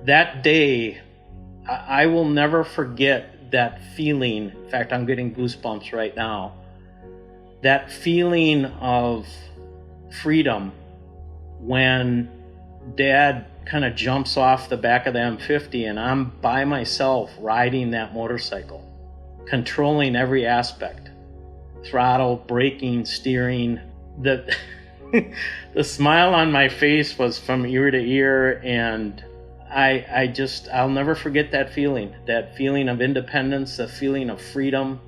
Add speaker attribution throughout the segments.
Speaker 1: That day, I will never forget that feeling. In fact, I'm getting goosebumps right now. That feeling of freedom when Dad kind of jumps off the back of the M50 and I'm by myself riding that motorcycle, controlling every aspect, throttle, braking, steering. The smile on my face was from ear to ear, and I'll never forget that feeling of independence, the feeling of freedom,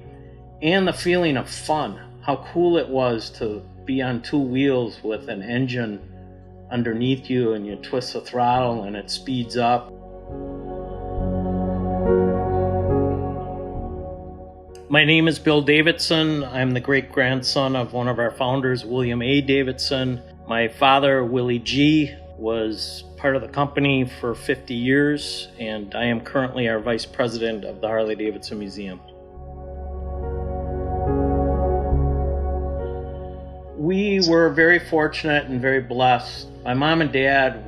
Speaker 1: and the feeling of fun. How cool it was to be on two wheels with an engine underneath you, and you twist the throttle and it speeds up. My name is Bill Davidson. I'm the great-grandson of one of our founders, William A. Davidson. My father, Willie G, was part of the company for 50 years, and I am currently our vice president of the Harley-Davidson Museum. We were very fortunate and very blessed. My mom and dad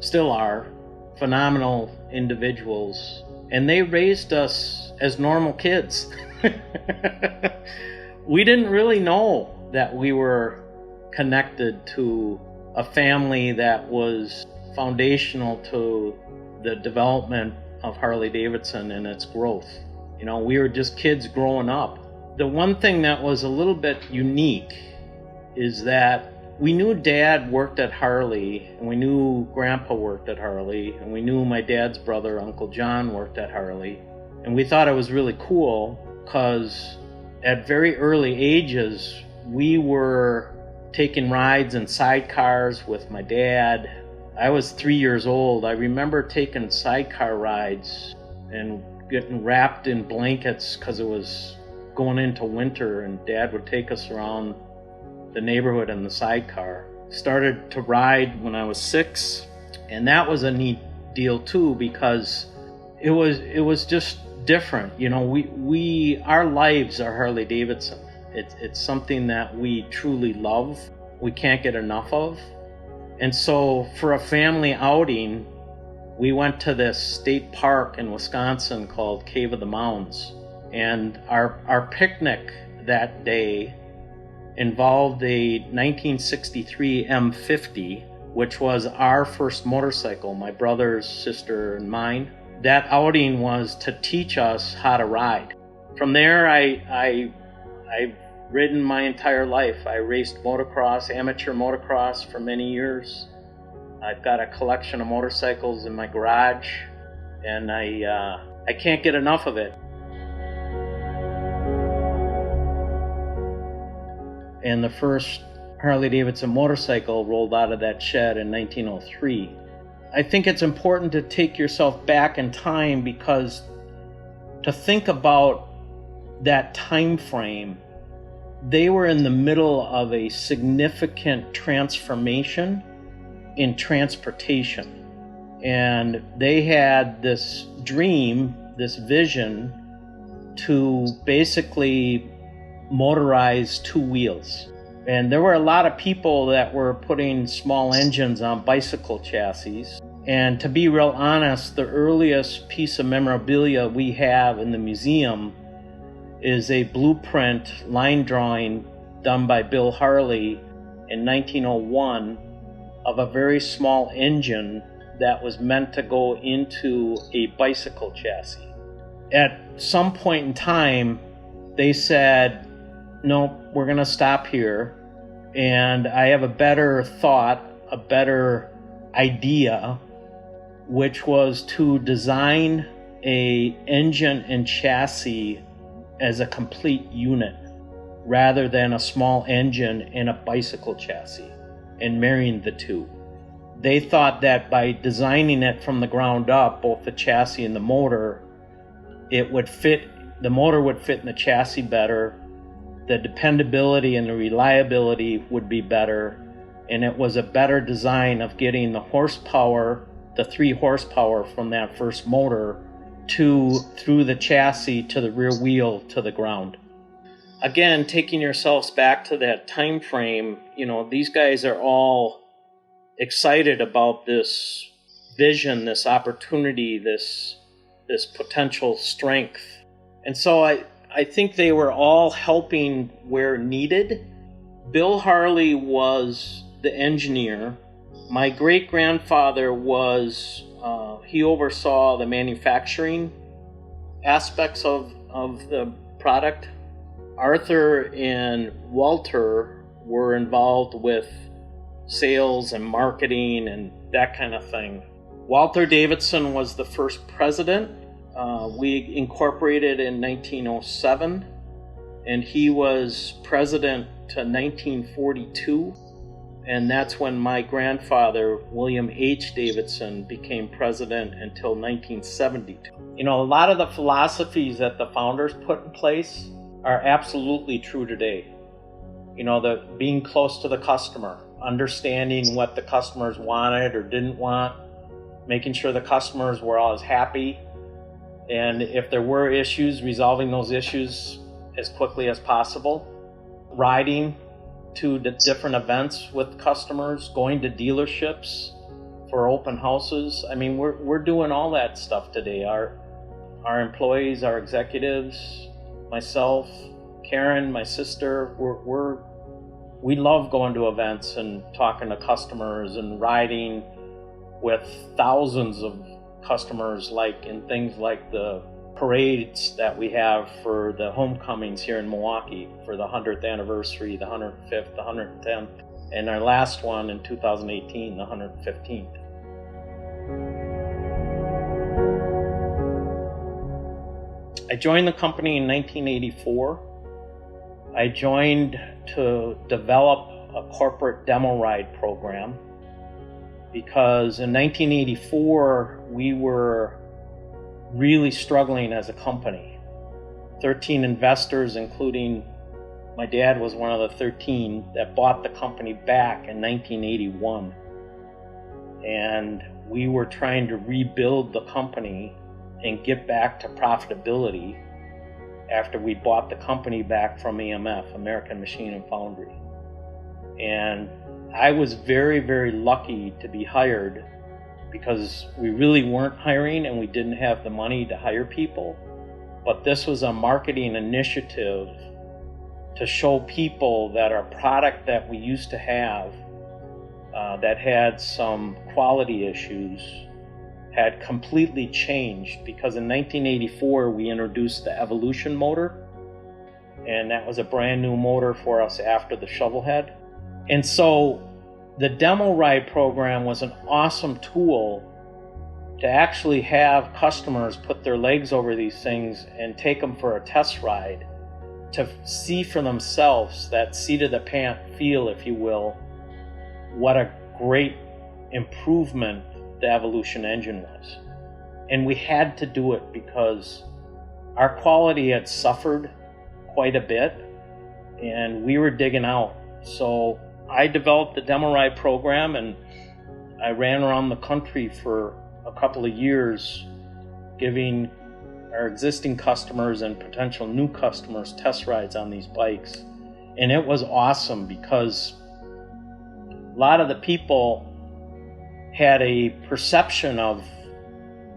Speaker 1: still are, phenomenal individuals, and they raised us as normal kids. We didn't really know that we were connected to a family that was foundational to the development of Harley-Davidson and its growth. You know, we were just kids growing up. The one thing that was a little bit unique is that we knew Dad worked at Harley, and we knew Grandpa worked at Harley, and we knew my dad's brother, Uncle John, worked at Harley. And we thought it was really cool because at very early ages, we were taking rides in sidecars with my dad. I was 3 years old. I remember taking sidecar rides and getting wrapped in blankets because it was going into winter, and Dad would take us around the neighborhood in the sidecar. Started to ride when I was 6, and that was a neat deal too because it was just different. You know, our lives are Harley-Davidson. It's something that we truly love. We can't get enough of. And so for a family outing, we went to this state park in Wisconsin called Cave of the Mounds. And our picnic that day involved a 1963 M50, which was our first motorcycle, my brother's, sister, and mine. That outing was to teach us how to ride. From there, I've ridden my entire life. I raced motocross, amateur motocross for many years. I've got a collection of motorcycles in my garage, and I can't get enough of it. And the first Harley-Davidson motorcycle rolled out of that shed in 1903. I think it's important to take yourself back in time, because to think about that time frame, they were in the middle of a significant transformation in transportation. And they had this dream, this vision, to basically motorize two wheels. And there were a lot of people that were putting small engines on bicycle chassis. And to be real honest, the earliest piece of memorabilia we have in the museum is a blueprint line drawing done by Bill Harley in 1901 of a very small engine that was meant to go into a bicycle chassis. At some point in time, they said, no, we're going to stop here. And I have a better thought, a better idea, which was to design a engine and chassis as a complete unit rather than a small engine and a bicycle chassis and marrying the two. They thought that by designing it from the ground up, both the chassis and the motor, the motor would fit in the chassis better, the dependability and the reliability would be better, and it was a better design of getting the horsepower, the 3 horsepower from that first motor through the chassis to the rear wheel to the ground. Again, taking yourselves back to that time frame, you know, these guys are all excited about this vision, this opportunity, this potential strength. And so I think they were all helping where needed. Bill Harley was the engineer. My great-grandfather was, he oversaw the manufacturing aspects of the product. Arthur and Walter were involved with sales and marketing and that kind of thing. Walter Davidson was the first president. We incorporated in 1907, and he was president to 1942. And that's when my grandfather, William H. Davidson, became president until 1972. You know, a lot of the philosophies that the founders put in place are absolutely true today. You know, the being close to the customer, understanding what the customers wanted or didn't want, making sure the customers were always happy, and if there were issues, resolving those issues as quickly as possible. Riding to the different events with customers, going to dealerships for open houses. I mean, we're doing all that stuff today. Our employees, our executives, myself, Karen, my sister, we love going to events and talking to customers and riding with thousands of customers, like in things like the parades that we have for the homecomings here in Milwaukee for the 100th anniversary, the 105th, the 110th, and our last one in 2018, the 115th. I joined the company in 1984. I joined to develop a corporate demo ride program because in 1984 we were really struggling as a company. 13 investors, including my dad, was one of the 13 that bought the company back in 1981. And we were trying to rebuild the company and get back to profitability after we bought the company back from AMF, American Machine and Foundry. And I was very, very lucky to be hired because we really weren't hiring and we didn't have the money to hire people. But this was a marketing initiative to show people that our product that we used to have that had some quality issues had completely changed, because in 1984 we introduced the Evolution motor, and that was a brand new motor for us after the Shovelhead. And so the demo ride program was an awesome tool to actually have customers put their legs over these things and take them for a test ride to see for themselves, that seat of the pant feel, if you will, what a great improvement the Evolution engine was. And we had to do it because our quality had suffered quite a bit and we were digging out. So I developed the demo ride program and I ran around the country for a couple of years giving our existing customers and potential new customers test rides on these bikes. And it was awesome because a lot of the people had a perception of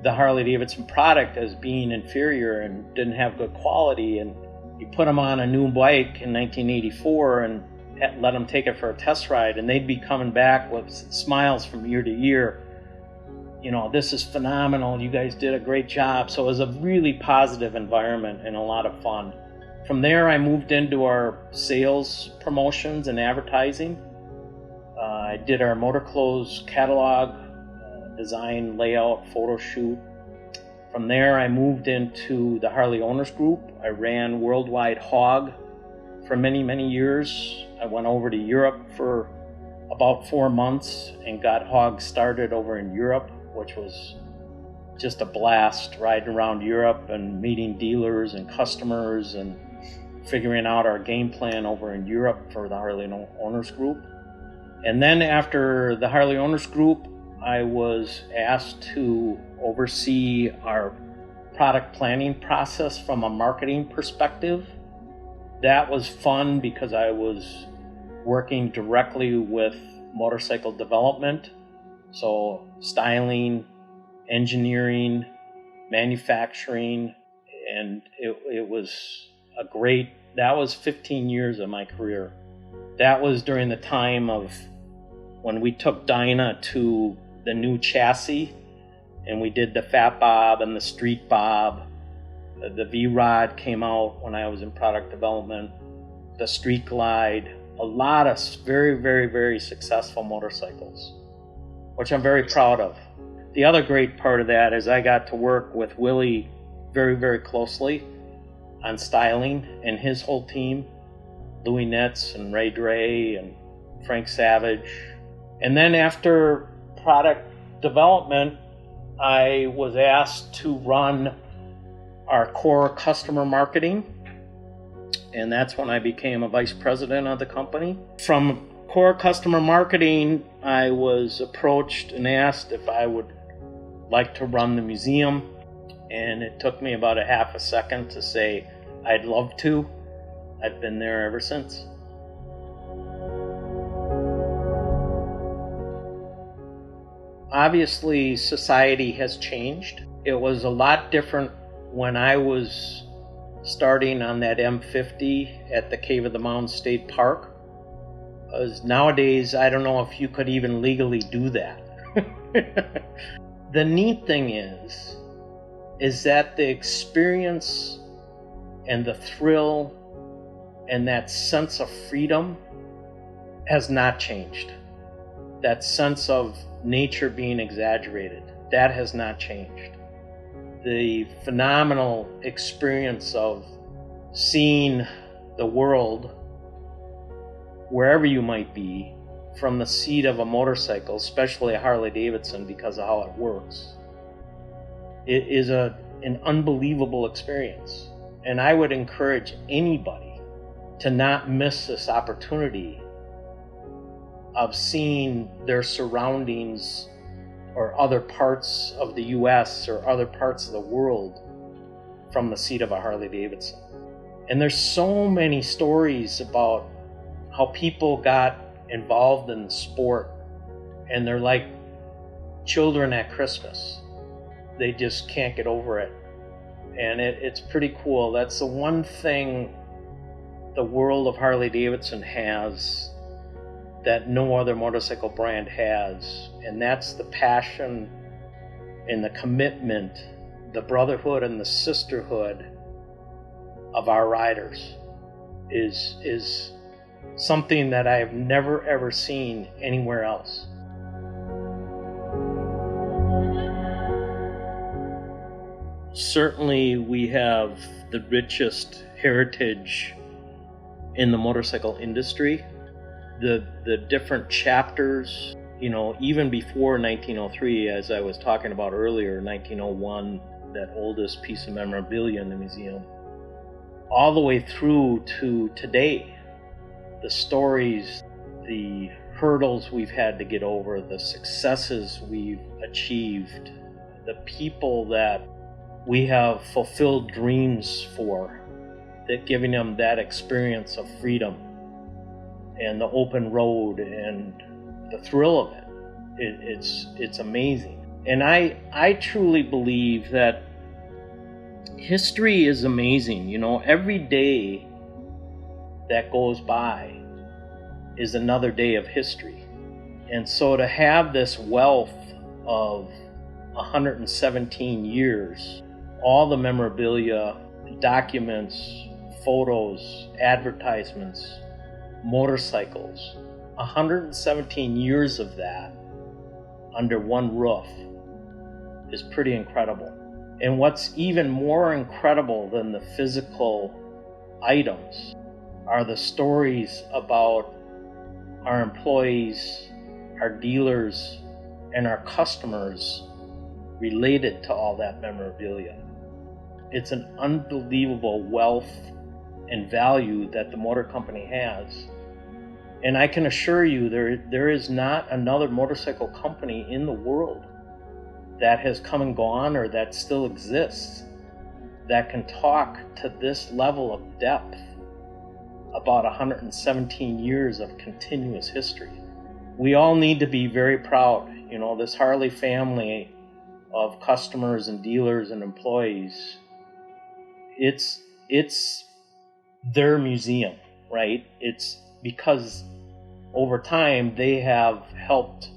Speaker 1: the Harley-Davidson product as being inferior and didn't have good quality. And you put them on a new bike in 1984 and let them take it for a test ride, and they'd be coming back with smiles from year to year. You know, this is phenomenal. You guys did a great job. So it was a really positive environment and a lot of fun. From there, I moved into our sales promotions and advertising. I did our Motor Clothes catalog, design, layout, photo shoot. From there, I moved into the Harley Owners Group. I ran Worldwide Hog for many, many years. I went over to Europe for about 4 months and got Hog started over in Europe, which was just a blast, riding around Europe and meeting dealers and customers and figuring out our game plan over in Europe for the Harley Owners Group. And then after the Harley Owners Group, I was asked to oversee our product planning process from a marketing perspective. That was fun because I was working directly with motorcycle development. So styling, engineering, manufacturing, and it was that was 15 years of my career. That was during the time of when we took Dyna to the new chassis, and we did the Fat Bob and the Street Bob. The V-Rod came out when I was in product development, the Street Glide, a lot of very, very, very successful motorcycles, which I'm very proud of. The other great part of that is I got to work with Willie very, very closely on styling and his whole team, Louis Netz and Ray Dre and Frank Savage. And then after product development, I was asked to run our core customer marketing, and that's when I became a vice president of the company. From core customer marketing, I was approached and asked if I would like to run the museum, and it took me about a half a second to say I'd love to. I've been there ever since. Obviously, society has changed. It was a lot different when I was starting on that M50 at the Cave of the Mountains State Park. Nowadays, I don't know if you could even legally do that. The neat thing is that the experience and the thrill and that sense of freedom has not changed. That sense of nature being exaggerated, that has not changed. The phenomenal experience of seeing the world, wherever you might be, from the seat of a motorcycle, especially a Harley-Davidson because of how it works, it is an unbelievable experience. And I would encourage anybody to not miss this opportunity of seeing their surroundings or other parts of the US or other parts of the world from the seat of a Harley-Davidson. And there's so many stories about how people got involved in the sport, and they're like children at Christmas. They just can't get over it. And it's pretty cool. That's the one thing the world of Harley-Davidson has that no other motorcycle brand has, and that's the passion and the commitment, the brotherhood and the sisterhood of our riders is something that I have never ever seen anywhere else. Certainly we have the richest heritage in the motorcycle industry. The different chapters, even before 1903, as I was talking about earlier, 1901, that oldest piece of memorabilia in the museum, all the way through to today. The stories, the hurdles we've had to get over, the successes we've achieved, the people that we have fulfilled dreams for, that giving them that experience of freedom and the open road and the thrill of it. It's amazing. And I truly believe that history is amazing. Every day that goes by is another day of history. And so to have this wealth of 117 years, all the memorabilia, documents, photos, advertisements, motorcycles, 117 years of that under one roof is pretty incredible. And what's even more incredible than the physical items are the stories about our employees, our dealers, and our customers related to all that memorabilia. It's an unbelievable wealth and value that the motor company has. And I can assure you there is not another motorcycle company in the world that has come and gone or that still exists that can talk to this level of depth about 117 years of continuous history. We all need to be very proud. You know, this Harley family of customers and dealers and employees, it's their museum, right? It's because over time they have helped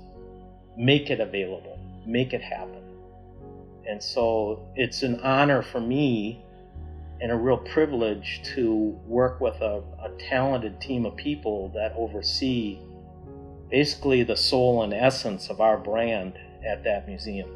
Speaker 1: make it available, make it happen. And so it's an honor for me and a real privilege to work with a talented team of people that oversee basically the soul and essence of our brand at that museum.